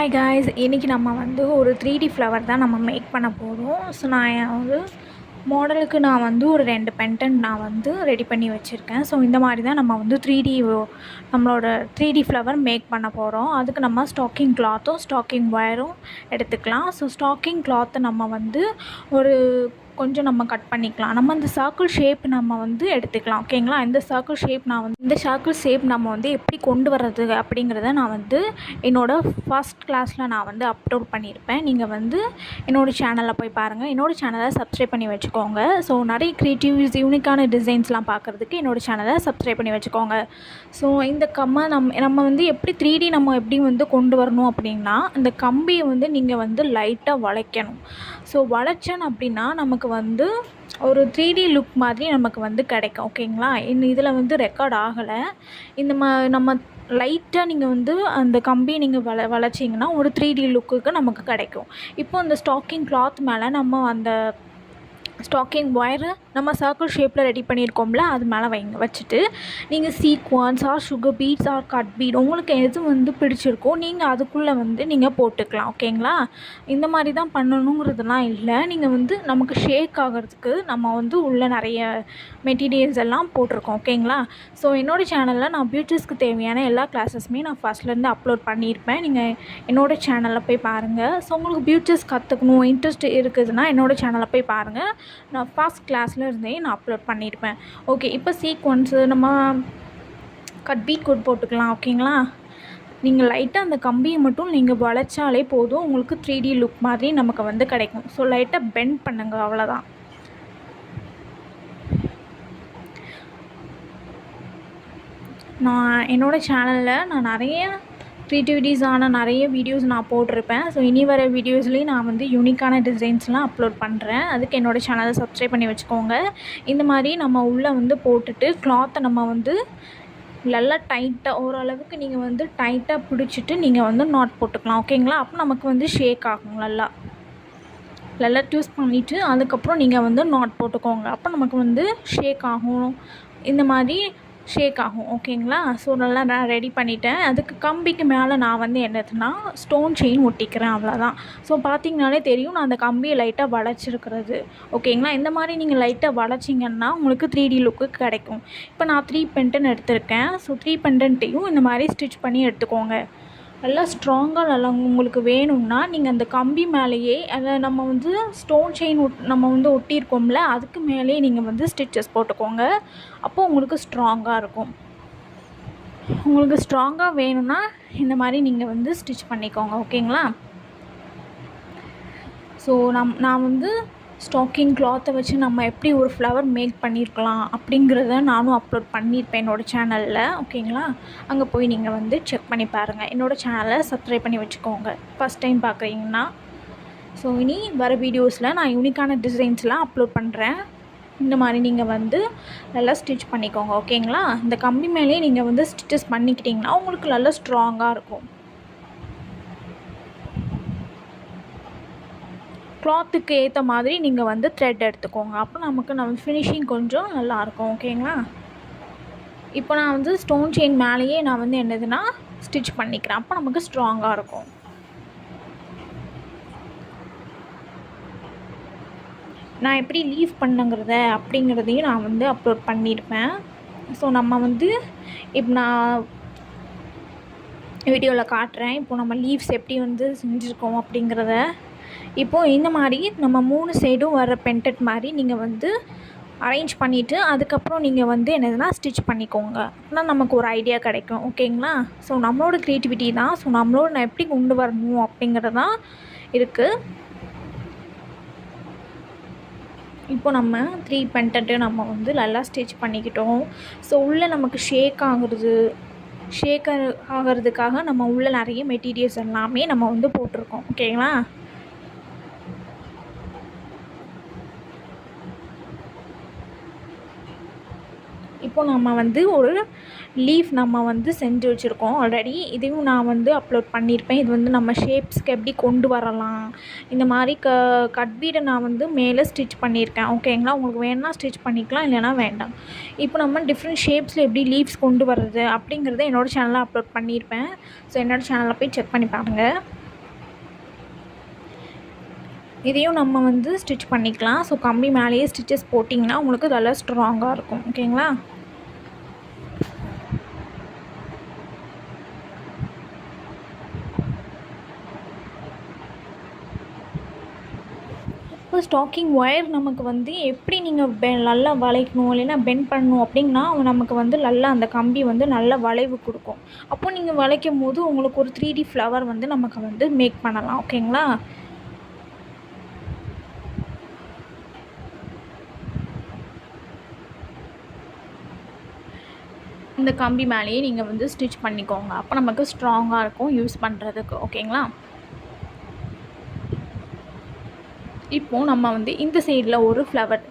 Hi guys, இன்றைக்கி நம்ம வந்து ஒரு 3D ஃப்ளவர் தான் நம்ம மேக் பண்ண போகிறோம். ஸோ நான் வந்து மாடலுக்கு நான் வந்து ஒரு 2 பென்டன்ட் நான் வந்து ரெடி பண்ணி வச்சுருக்கேன். ஸோ இந்த மாதிரி தான் நம்ம வந்து நம்மளோட 3D ஃப்ளவர் மேக் பண்ண போகிறோம். அதுக்கு நம்ம ஸ்டாக்கிங் கிளாத்தும் ஸ்டாக்கிங் ஒயரும் எடுத்துக்கலாம். ஸோ ஸ்டாக்கிங் கிளாத்தை நம்ம வந்து ஒரு கொஞ்சம் நம்ம கட் பண்ணிக்கலாம். நம்ம இந்த சர்க்கிள் ஷேப் நம்ம வந்து எடுத்துக்கலாம். ஓகேங்களா? இந்த சர்க்கிள் ஷேப் நம்ம வந்து எப்படி கொண்டு வர்றது அப்படிங்கிறத நான் வந்து என்னோடய ஃபர்ஸ்ட் கிளாஸில் நான் வந்து அப்லோட் பண்ணியிருப்பேன். நீங்கள் வந்து என்னோடய சேனலில் போய் பாருங்கள். என்னோடய சேனலை சப்ஸ்கிரைப் பண்ணி வச்சுக்கோங்க. ஸோ நிறைய க்ரியேட்டிவ்ஸ் யூனிக்கான டிசைன்ஸ்லாம் பார்க்குறதுக்கு என்னோடய சேனலை சப்ஸ்கிரைப் பண்ணி வச்சுக்கோங்க. ஸோ இந்த நம்ம வந்து எப்படி 3D நம்ம எப்படி வந்து கொண்டு வரணும் அப்படின்னா, இந்த கம்பியை வந்து நீங்கள் வந்து லைட்டாக வளைக்கணும். ஸோ வளைச்சேன் அப்படின்னா நமக்கு வந்து ஒரு 3D லுக் மாதிரி நமக்கு வந்து கிடைக்கும். ஓகேங்களா? இதில் வந்து ரெக்கார்ட் ஆகலை. நம்ம லைட்டாக நீங்கள் வந்து அந்த கம்பியை நீங்கள் வளைச்சிங்கன்னா ஒரு 3D லுக்குக்கு நமக்கு கிடைக்கும். இப்போ இந்த ஸ்டாக்கிங் கிளாத் மேலே நம்ம அந்த ஸ்டாக்கிங் ஒயரு நம்ம சர்க்கிள் ஷேப்பில் ரெடி பண்ணியிருக்கோம்ல, அது மேலே வச்சுட்டு நீங்கள் sequence or sugar beads or cut bead உங்களுக்கு எது வந்து பிடிச்சிருக்கோ நீங்கள் அதுக்குள்ளே வந்து நீங்கள் போட்டுக்கலாம். ஓகேங்களா? இந்த மாதிரி தான் பண்ணணுங்கிறதுலாம் இல்லை. நீங்கள் வந்து நமக்கு ஷேக் ஆகிறதுக்கு நம்ம வந்து உள்ள நிறைய மெட்டீரியல்ஸ் எல்லாம் போட்டிருக்கோம். ஓகேங்களா? ஸோ என்னோடய சேனலில் நான் பியூட்டிஸ்க்கு தேவையான எல்லா கிளாஸஸுமே நான் ஃபஸ்ட்லேருந்து அப்லோட் பண்ணியிருப்பேன். நீங்கள் என்னோடய சேனலில் போய் பாருங்கள். ஸோ உங்களுக்கு பியூட்டிஸ் கற்றுக்கணும் இன்ட்ரெஸ்ட் இருக்குதுன்னா என்னோடய சேனலில் போய் பாருங்கள். நான் ஃபர்ஸ்ட் கிளாஸில் இருந்தே நான் அப்லோட் பண்ணியிருப்பேன். ஓகே, இப்போ சீக்வன்ஸு நம்ம கட் பீட் கோட் போட்டுக்கலாம். ஓகேங்களா? நீங்கள் லைட்டாக அந்த கம்பியை மட்டும் நீங்கள் வளைச்சாலே போதும், உங்களுக்கு 3D லுக் மாதிரி நமக்கு வந்து கிடைக்கும். ஸோ லைட்டாக பெண்ட் பண்ணுங்க, அவ்வளோதான். நான் என்னோடய சேனலில் நான் நிறைய க்ரியேட்டிவிட்டிஸான நிறைய வீடியோஸ் நான் போட்டிருப்பேன். ஸோ இனி வர வீடியோஸ்லேயும் நான் வந்து யூனிக்கான டிசைன்ஸ்லாம் அப்லோட் பண்ணுறேன். அதுக்கு என்னோடய சேனலை சப்ஸ்கிரைப் பண்ணி வச்சுக்கோங்க. இந்த மாதிரி நம்ம உள்ளே வந்து போட்டுட்டு கிளாத்தை நம்ம வந்து நல்லா டைட்டாக ஓரளவுக்கு நீங்கள் வந்து டைட்டாக பிடிச்சிட்டு நீங்கள் வந்து நாட் போட்டுக்கலாம். ஓகேங்களா? அப்போ நமக்கு வந்து ஷேக் ஆகும். நல்லா ட்விஸ்ட் பண்ணிவிட்டு அதுக்கப்புறம் நீங்கள் வந்து நாட் போட்டுக்கோங்க. அப்போ நமக்கு வந்து ஷேக் ஆகும். இந்த மாதிரி ஷேக் ஆகும். ஓகேங்களா? ஸோ நல்லா நான் ரெடி பண்ணிவிட்டேன். அதுக்கு கம்பிக்கு மேலே நான் வந்து என்னதுன்னா ஸ்டோன் செயின் ஒட்டிக்கிறேன், அவ்வளோதான். ஸோ பார்த்திங்கனாலே தெரியும் நான் அந்த கம்பியை லைட்டாக வளைச்சிருக்கிறது. ஓகேங்களா? இந்த மாதிரி நீங்கள் லைட்டாக வளைச்சிங்கன்னா உங்களுக்கு 3D லுக்கு கிடைக்கும். இப்போ நான் 3 பென்டன் எடுத்திருக்கேன். ஸோ 3 பென்டன்ட்டையும் இந்த மாதிரி ஸ்டிச் பண்ணி எடுத்துக்கோங்க. நல்லா ஸ்ட்ராங்காக நல்லா உங்களுக்கு வேணும்னா நீங்கள் அந்த கம்பி மேலேயே அதை நம்ம வந்து ஸ்டோன் செயின் நம்ம வந்து ஒட்டியிருக்கோம்ல, அதுக்கு மேலேயே நீங்கள் வந்து ஸ்டிச்சஸ் போட்டுக்கோங்க. அப்போது உங்களுக்கு ஸ்ட்ராங்காக இருக்கும். உங்களுக்கு ஸ்ட்ராங்காக வேணும்னா இந்த மாதிரி நீங்கள் வந்து ஸ்டிச் பண்ணிக்கோங்க. ஓகேங்களா? ஸோ நான் வந்து ஸ்டாக்கிங் கிளாத்தை வச்சு நம்ம எப்படி ஒரு ஃப்ளவர் மேக் பண்ணியிருக்கலாம் அப்படிங்கிறத நானும் அப்லோட் பண்ணியிருப்பேன் என்னோடய சேனலில். ஓகேங்களா? அங்கே போய் நீங்கள் வந்து செக் பண்ணி பாருங்கள். என்னோடய சேனலை சப்ஸ்கிரைப் பண்ணி வச்சுக்கோங்க ஃபஸ்ட் டைம் பார்க்குறீங்கன்னா. ஸோ இனி வர வீடியோஸில் நான் யூனிக்கான டிசைன்ஸ்லாம் அப்லோட் பண்ணுறேன். இந்த மாதிரி நீங்கள் வந்து நல்லா ஸ்டிச் பண்ணிக்கோங்க. ஓகேங்களா? இந்த கம்பி மேலேயே நீங்கள் வந்து ஸ்டிச்சஸ் பண்ணிக்கிட்டிங்கன்னா உங்களுக்கு நல்லா ஸ்ட்ராங்காக இருக்கும். கிளாத்துக்கு ஏற்ற மாதிரி நீங்கள் வந்து த்ரெட் எடுத்துக்கோங்க. அப்போ நம்ம ஃபினிஷிங் கொஞ்சம் நல்லாயிருக்கும். ஓகேங்களா? இப்போ நான் வந்து ஸ்டோன் செயின் மேலேயே நான் வந்து என்னதுன்னா ஸ்டிச் பண்ணிக்கிறேன். அப்போ நமக்கு ஸ்ட்ராங்காக இருக்கும். நான் எப்படி லீவ் பண்ணுங்கிறத அப்படிங்கிறதையும் நான் வந்து அப்லோட் பண்ணியிருப்பேன். ஸோ நம்ம வந்து இப்போ நான் வீடியோவில் காட்டுறேன். இப்போ நம்ம லீவ்ஸ் எப்படி வந்து செஞ்சுருக்கோம் அப்படிங்கிறத. இப்போது இந்த மாதிரி நம்ம 3 சைடும் வர பென்டன்ட் மாதிரி நீங்கள் வந்து அரேஞ்ச் பண்ணிவிட்டு அதுக்கப்புறம் நீங்கள் வந்து என்னதுன்னா ஸ்டிச் பண்ணிக்கோங்க. ஆனால் நமக்கு ஒரு ஐடியா கிடைக்கும். ஓகேங்களா? ஸோ நம்மளோட க்ரியேட்டிவிட்டி தான். ஸோ நான் எப்படி கொண்டு வரணும் அப்படிங்கிறது தான் இருக்குது. இப்போ நம்ம 3 பென்டன்ட்டையும் நம்ம வந்து நல்லா ஸ்டிச் பண்ணிக்கிட்டோம். ஸோ உள்ளே நமக்கு ஷேக் ஆகிறதுக்காக நம்ம உள்ளே நிறைய மெட்டீரியல்ஸ் எல்லாமே நம்ம வந்து போட்டிருக்கோம். ஓகேங்களா? இப்போ நம்ம வந்து ஒரு லீஃப் நம்ம வந்து செஞ்சு வச்சுருக்கோம் ஆல்ரெடி. இதையும் நான் வந்து அப்லோட் பண்ணியிருப்பேன். இது வந்து நம்ம ஷேப்ஸ்க்கு எப்படி கொண்டு வரலாம், இந்த மாதிரி கட் பீடை நான் வந்து மேலே ஸ்டிச் பண்ணியிருக்கேன். ஓகேங்களா? உங்களுக்கு வேணும்னா ஸ்டிச் பண்ணிக்கலாம், இல்லைனா வேண்டாம். இப்போ நம்ம டிஃப்ரெண்ட் ஷேப்ஸில் எப்படி லீவ்ஸ் கொண்டு வர்றது அப்படிங்கிறத என்னோடய சேனலில் அப்லோட் பண்ணியிருப்பேன். ஸோ என்னோடய சேனலில் போய் செக் பண்ணி பாருங்கள். இதையும் நம்ம வந்து ஸ்டிச் பண்ணிக்கலாம். ஸோ கம்பி மேலேயே ஸ்டிச்சஸ் போட்டிங்கன்னா உங்களுக்கு நல்லா ஸ்ட்ராங்காக இருக்கும். ஓகேங்களா? இப்போ ஸ்டாக்கிங் ஒயர் நமக்கு வந்து எப்படி நீங்கள் நல்லா வளைக்கணும் இல்லைன்னா பெண்ட் பண்ணணும் அப்படின்னா நமக்கு வந்து நல்லா அந்த கம்பி வந்து நல்ல வளைவு கொடுக்கும். அப்போது நீங்கள் வளைக்கும் போது உங்களுக்கு ஒரு 3D ஃப்ளவர் வந்து நமக்கு வந்து மேக் பண்ணலாம். ஓகேங்களா? இந்த கம்பி மேலேயே நீங்கள் வந்து ஸ்டிச் பண்ணிக்கோங்க. அப்போ நமக்கு ஸ்ட்ராங்காக இருக்கும் யூஸ் பண்ணுறதுக்கு. ஓகேங்களா? இப்போது நம்ம வந்து இந்த சைடில் ஒரு ஃப்ளவர்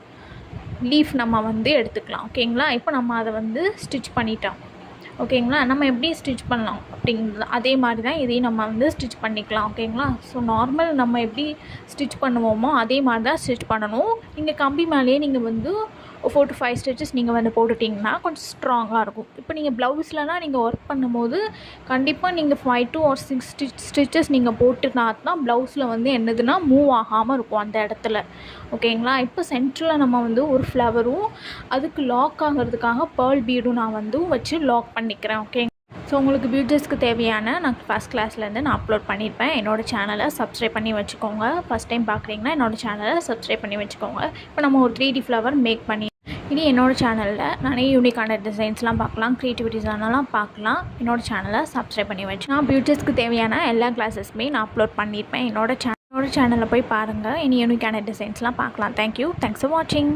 லீஃப் நம்ம வந்து எடுத்துக்கலாம். ஓகேங்களா? இப்போ நம்ம அதை வந்து ஸ்டிச் பண்ணிட்டோம். ஓகேங்களா? நம்ம எப்படி ஸ்டிச் பண்ணலாம் அப்படிங்கிறது அதே மாதிரி தான் இதையும் நம்ம வந்து ஸ்டிச் பண்ணிக்கலாம். ஓகேங்களா? ஸோ நார்மல் நம்ம எப்படி ஸ்டிச் பண்ணுவோமோ அதே மாதிரி தான் ஸ்டிச் பண்ணணும். நீங்கள் கம்பி மேலேயே நீங்கள் வந்து 4 to 5 ஸ்டிச்சஸ் நீங்கள் வந்து போட்டுட்டிங்கன்னா கொஞ்சம் ஸ்ட்ராங்காக இருக்கும். இப்போ நீங்கள் ப்ளவுஸ்லலாம் நீங்கள் ஒர்க் பண்ணும்போது கண்டிப்பாக நீங்கள் 5 to 6 ஸ்டிச்சஸ் நீங்கள் போட்டுனா தான் ப்ளவுஸில் வந்து என்னதுன்னா மூவ் ஆகாமல் இருக்கும் அந்த இடத்துல. ஓகேங்களா? இப்போ சென்டரில் நம்ம வந்து ஒரு ஃப்ளவரும் அதுக்கு லாக் ஆகிறதுக்காக பேர்ல் பீடும் நான் வந்து வச்சு லாக் பண்ணிக்கிறேன். ஓகே. ஸோ உங்களுக்கு பியூட்டிஸ்க்கு தேவையான நான் ஃபஸ்ட் கிளாஸ்லேருந்து நான் அப்லோட் பண்ணியிருப்பேன். என்னோடய சேனலை சப்ஸ்கிரைப் பண்ணி வச்சுக்கோங்க. ஃபஸ்ட் டைம் பார்க்குறீங்கன்னா என்னோடய சேனலை சப்ஸ்கிரைப் பண்ணி வச்சுக்கோங்க. இப்போ நம்ம ஒரு 3D ஃப்ளவர் மேக் பண்ணி இனி என்னோடய சேனலில் நிறைய யூனிக்கான டிசைன்ஸ்லாம் பார்க்கலாம், க்ரியேட்டிவிட்டி சேனல்லாம் பார்க்கலாம். என்னோடய சேனலை சப்ஸ்கிரைப் பண்ணி வச்சு நான் பியூட்டிஸ்க்கு தேவையான எல்லா கிளாஸஸுமே நான் அப்லோட் பண்ணியிருப்பேன். என்னோடய சேனலில் போய் பாருங்கள். இனி யூனிக்கான டிசைன்ஸ்லாம் பார்க்கலாம். தேங்க்யூ. தேங்க்ஸ் ஃபார் வாட்சிங்.